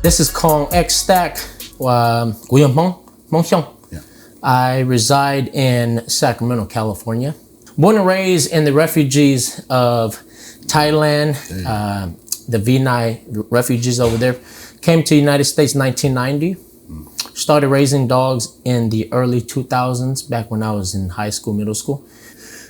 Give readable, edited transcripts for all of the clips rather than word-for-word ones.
This is called xstack. I reside in Sacramento, California. Born and raised in the refugees of Thailand, the V9 refugees over there. Came to the United States in 1990. Started raising dogs in the early 2000s, back when I was in high school, middle school.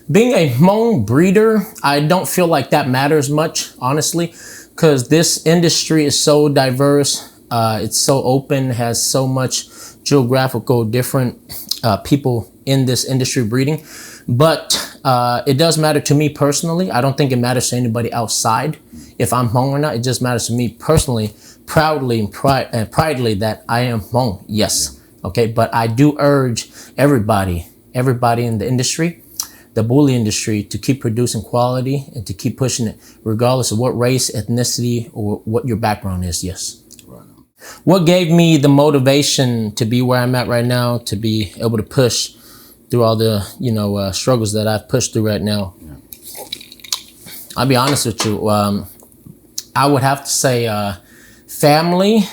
Being a Hmong breeder, I don't feel like that matters much, honestly, because this industry is so diverse. It's so open, has so much geographical different people in this industry breeding. But it does matter to me personally. I don't think it matters to anybody outside if I'm Hmong or not. It just matters to me personally, proudly and pridely that I am Hmong. Yes. Okay. But I do urge everybody in the industry, the bully industry, to keep producing quality and to keep pushing it, regardless of what race, ethnicity, or what your background is. Yes. What gave me the motivation to be where I'm at right now, to be able to push through all the, struggles that I've pushed through right now? I'll be honest with you. I would have to say family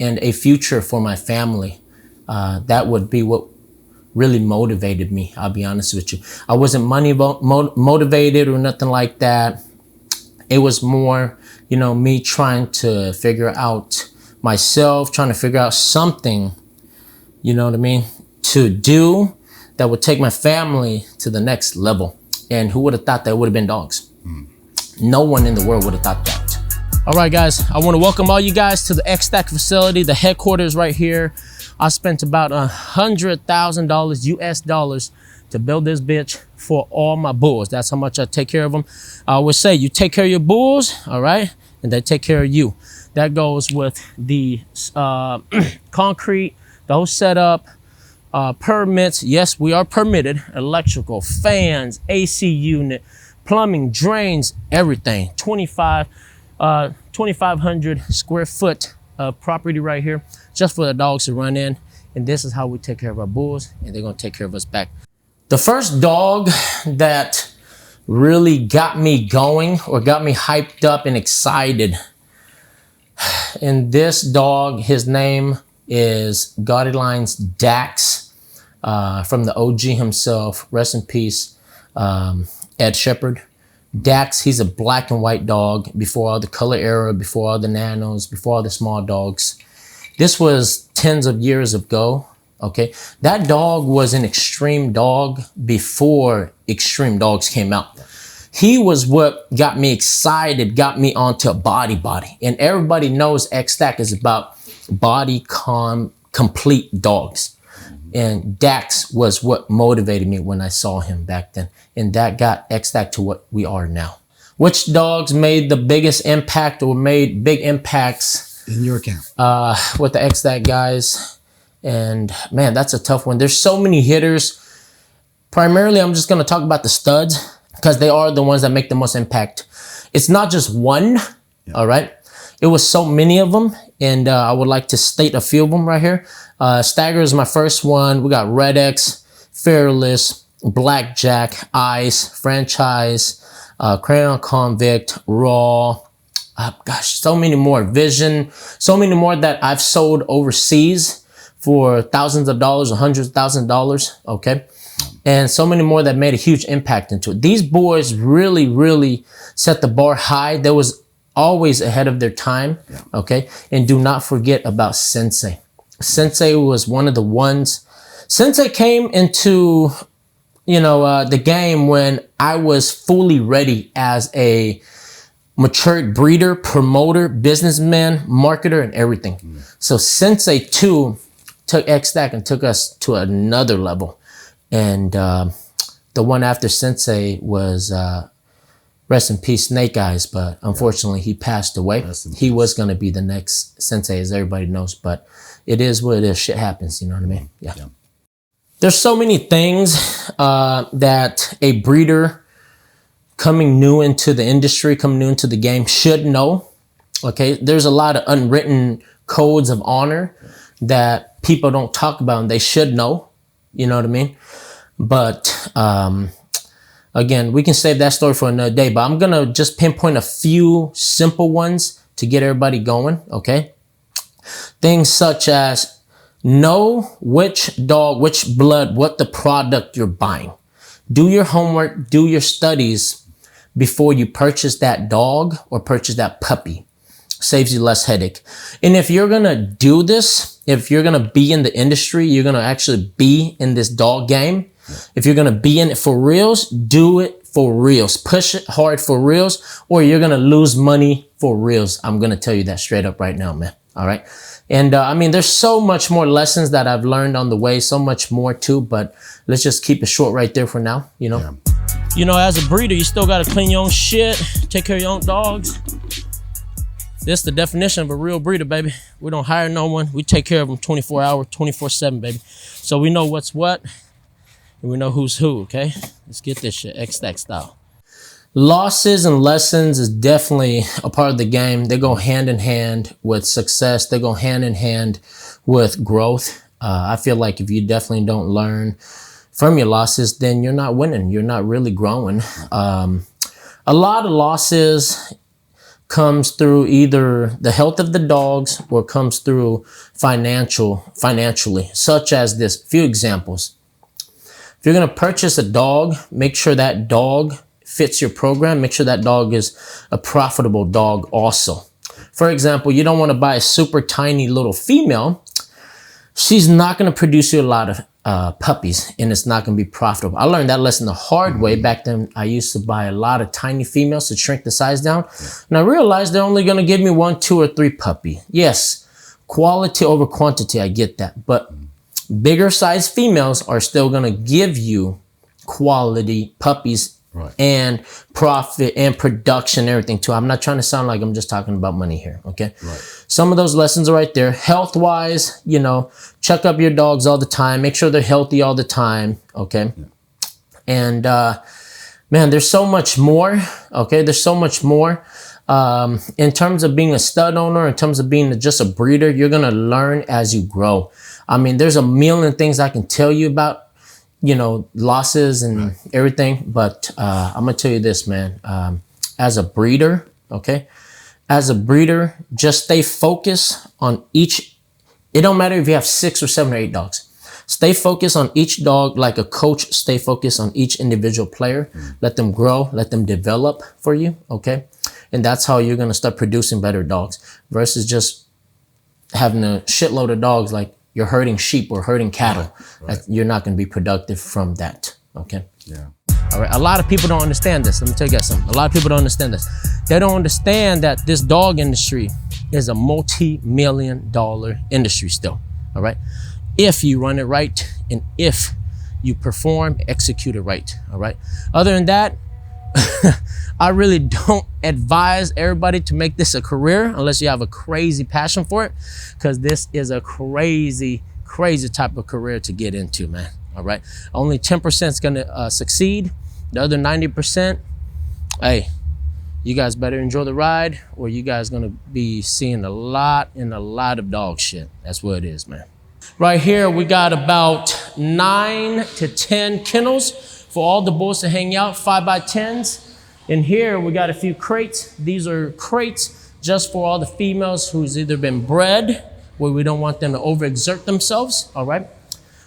and a future for my family. That would be what really motivated me. I'll be honest with you. I wasn't money motivated or nothing like that. It was more, me trying to figure out myself, trying to figure out something, to do that would take my family to the next level. And who would have thought that would have been dogs? No one in the world would have thought that. All right, guys, I want to welcome all you guys to the xstack facility, the headquarters right here. I spent about $100,000 US dollars to build this bitch for all my bulls. That's how much I take care of them. I always say, you take care of your bulls, all right, and they take care of you. That goes with the concrete, the whole setup, permits. Yes, we are permitted. Electrical, fans, AC unit, plumbing, drains, everything. 2,500 square foot property right here, just for the dogs to run in. And this is how we take care of our bulls, and they're gonna take care of us back. The first dog that really got me going or got me hyped up and excited, and this dog, his name is Gaudy Lines Dax, from the OG himself. Rest in peace, Ed Shepherd. Dax, he's a black and white dog before all the color era, before all the nanos, before all the small dogs. This was tens of years ago, okay? That dog was an extreme dog before extreme dogs came out. He was what got me excited, got me onto body. And everybody knows xstack is about body complete dogs. And Dax was what motivated me when I saw him back then. And that got xstack to what we are now. Which dogs made the biggest impact or made big impacts in your camp? With the xstack guys. And man, that's a tough one. There's so many hitters. Primarily, I'm just going to talk about the studs, because they are the ones that make the most impact. It's not just one, all right? It was so many of them, and I would like to state a few of them right here. Stagger is my first one. We got Red X, Fearless, Blackjack, Ice, Franchise, Crayon Convict, Raw. Gosh, so many more. Vision, so many more that I've sold overseas for thousands of dollars or hundreds of thousands of dollars, okay? And so many more that made a huge impact into it. These boys really set the bar high. They was always ahead of their time, okay? And do not forget about Sensei. Sensei was one of the ones. Sensei came into, the game when I was fully ready as a matured breeder, promoter, businessman, marketer, and everything. So Sensei too took xstack and took us to another level. And the one after Sensei was, rest in peace, Snake Eyes, but unfortunately he passed away. He was going to be the next Sensei, as everybody knows, but it is what it is. Shit happens, you know what I mean? Yeah. There's so many things that a breeder coming new into the industry, coming new into the game should know, okay? There's a lot of unwritten codes of honor that people don't talk about, and they should know. You know what I mean? But again, we can save that story for another day, but I'm going to just pinpoint a few simple ones to get everybody going, okay? Things such as know which dog, which blood, what the product you're buying. Do your homework, do your studies before you purchase that dog or purchase that puppy. Saves you less headache. And if you're going to do this, if you're going to be in the industry, you're going to actually be in this dog game. If you're going to be in it for reals, do it for reals. Push it hard for reals, or you're going to lose money for reals. I'm going to tell you that straight up right now, man. All right. And I mean, there's so much more lessons that I've learned on the way, so much more too, but let's just keep it short right there for now, you know. Yeah. You know, as a breeder, you still got to clean your own shit, take care of your own dogs. This is the definition of a real breeder, baby. We don't hire no one. We take care of them 24 hours, 24/7, baby. So we know what's what, and we know who's who, okay? Let's get this shit, xstack style. Losses and lessons is definitely a part of the game. They go hand in hand with success. They go hand in hand with growth. I feel like if you definitely don't learn from your losses, then you're not winning. You're not really growing. A lot of losses comes through either the health of the dogs or comes through financially, such as this. Few examples. If you're going to purchase a dog, make sure that dog fits your program. Make sure that dog is a profitable dog also. For example, you don't want to buy a super tiny little female. She's not going to produce you a lot of puppies, and it's not going to be profitable. I learned that lesson the hard way. Back then, I used to buy a lot of tiny females to shrink the size down. And I realized they're only going to give me 1, 2, or 3 puppy. Yes, quality over quantity, I get that. But bigger size females are still going to give you quality puppies. Right. And profit and production, everything too. I'm not trying to sound like I'm just talking about money here. Okay. Right. Some of those lessons are right there. Health wise, you know, check up your dogs all the time. Make sure they're healthy all the time. Okay. Yeah. And, man, there's so much more. Okay. There's so much more. In terms of being a stud owner, in terms of being just a breeder, you're going to learn as you grow. I mean, there's a million things I can tell you about, you know, losses and everything. But I'm going to tell you this, man. As a breeder, okay, as a breeder, just stay focused on each. It don't matter if you have 6 or 7 or 8 dogs. Stay focused on each dog like a coach. Stay focused on each individual player. Let them grow. Let them develop for you, okay? And that's how you're going to start producing better dogs versus just having a shitload of dogs like you're herding sheep or herding cattle. Right. You're not going to be productive from that. Okay. Yeah. All right. A lot of people don't understand this. Let me tell you guys something. A lot of people don't understand this. They don't understand that this dog industry is a multi-million-dollar industry still. All right. If you run it right and if you perform, execute it right. All right. Other than that, I really don't advise everybody to make this a career unless you have a crazy passion for it, because this is a crazy type of career to get into, man. All right. Only 10% is going to succeed. The other 90%, hey, you guys better enjoy the ride or you guys going to be seeing a lot of dog shit. That's what it is, man. Right here, we got about 9 to 10 kennels for all the bulls to hang out, 5x10s. In here, we got a few crates. These are crates just for all the females who's either been bred, where we don't want them to overexert themselves, all right?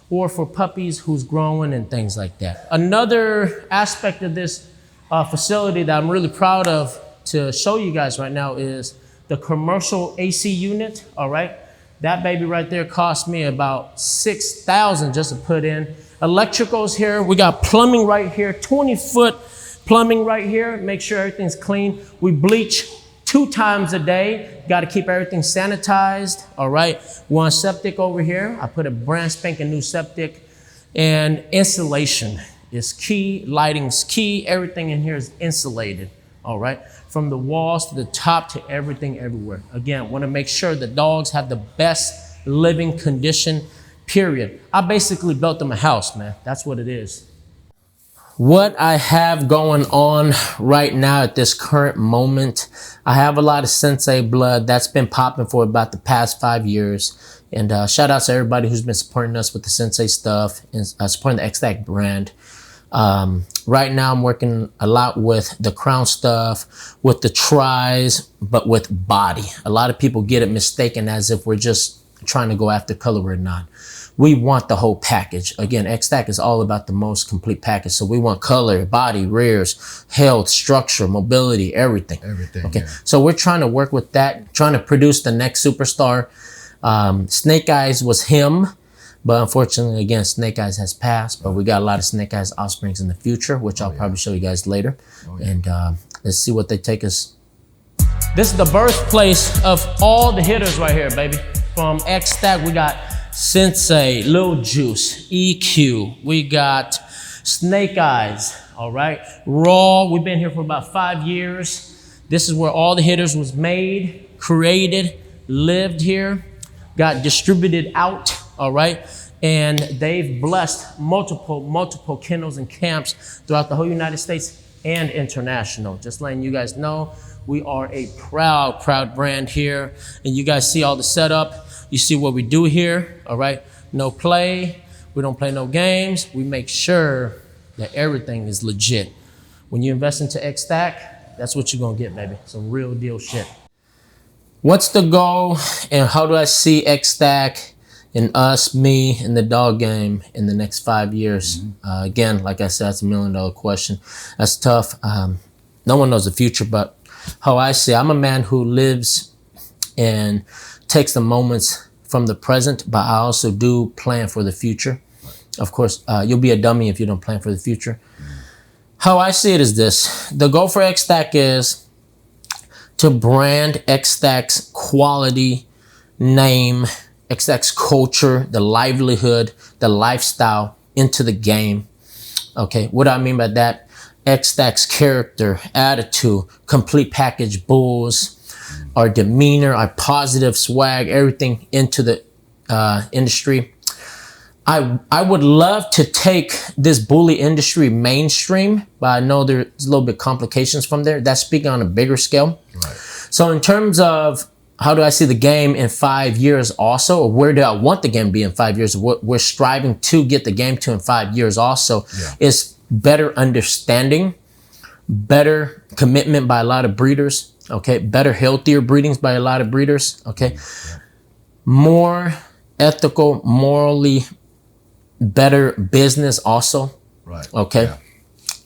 Or for puppies who's growing and things like that. Another aspect of this facility that I'm really proud of to show you guys right now is the commercial AC unit, all right? That baby right there cost me about $6,000 just to put in. Electricals here, we got plumbing right here, 20-foot plumbing right here. Make sure everything's clean. We bleach 2 times a day. Got to keep everything sanitized. All right. One septic over here. I put a brand spanking new septic. And insulation is key. Lighting's key. Everything in here is insulated. All right. From the walls to the top to everything everywhere. Again, want to make sure the dogs have the best living condition, period. I basically built them a house, man. That's what it is. What I have going on right now at this current moment, I have a lot of Sensei blood that's been popping for about the past 5 years. And shout out to everybody who's been supporting us with the Sensei stuff and supporting the xstack brand. Right now I'm working a lot with the crown stuff, with the tries, but with body. A lot of people get it mistaken as if we're just trying to go after color. We're not. We want the whole package. Again, xstack is all about the most complete package. So we want color, body, rears, health, structure, mobility, everything. Everything. Okay. Yeah. So we're trying to work with that, trying to produce the next superstar. Snake Eyes was him, but unfortunately, again, Snake Eyes has passed. But we got a lot of Snake Eyes offsprings in the future, which I'll probably show you guys later. And let's see what they take us. This is the birthplace of all the hitters right here, baby. From xstack, we got Sensei, Lil Juice, EQ. We got Snake Eyes, all right? Raw, we've been here for about 5 years. This is where all the hitters was made, created, lived here, got distributed out, all right? And they've blessed multiple kennels and camps throughout the whole United States and international. Just letting you guys know, we are a proud brand here. And you guys see all the setup. You see what we do here, all right? No play, we don't play no games. We make sure that everything is legit. When you invest into xstack, that's what you're gonna get, baby. Some real deal shit. What's the goal and how do I see xstack and us, me, and the dog game in the next 5 years? Again, like I said, that's $1 million question. That's tough. No one knows the future, but how I see, I'm a man who lives and takes the moments from the present, but I also do plan for the future. Of course, you'll be a dummy if you don't plan for the future. How I see it is this. The goal for xstack is to brand xstack's quality, name, xstack's culture, the livelihood, the lifestyle into the game. Okay, what do I mean by that? xstack's character, attitude, complete package bulls, our demeanor, our positive swag, everything into the industry. I would love to take this bully industry mainstream, but I know there's a little bit complications from there. That's speaking on a bigger scale. Right. So in terms of how do I see the game in 5 years also, or where do I want the game to be in 5 years, what we're striving to get the game to in 5 years also, is better understanding, better commitment by a lot of breeders, okay, better, healthier breedings by a lot of breeders, okay, more ethical, morally better business also, right? Okay,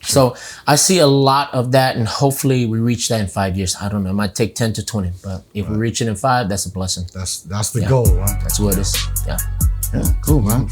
so I see a lot of that, and hopefully we reach that in 5 years. I don't know, it might take 10 to 20, but if we reach it in 5, that's a blessing. That's the goal, right? That's what it is. Yeah, cool, man.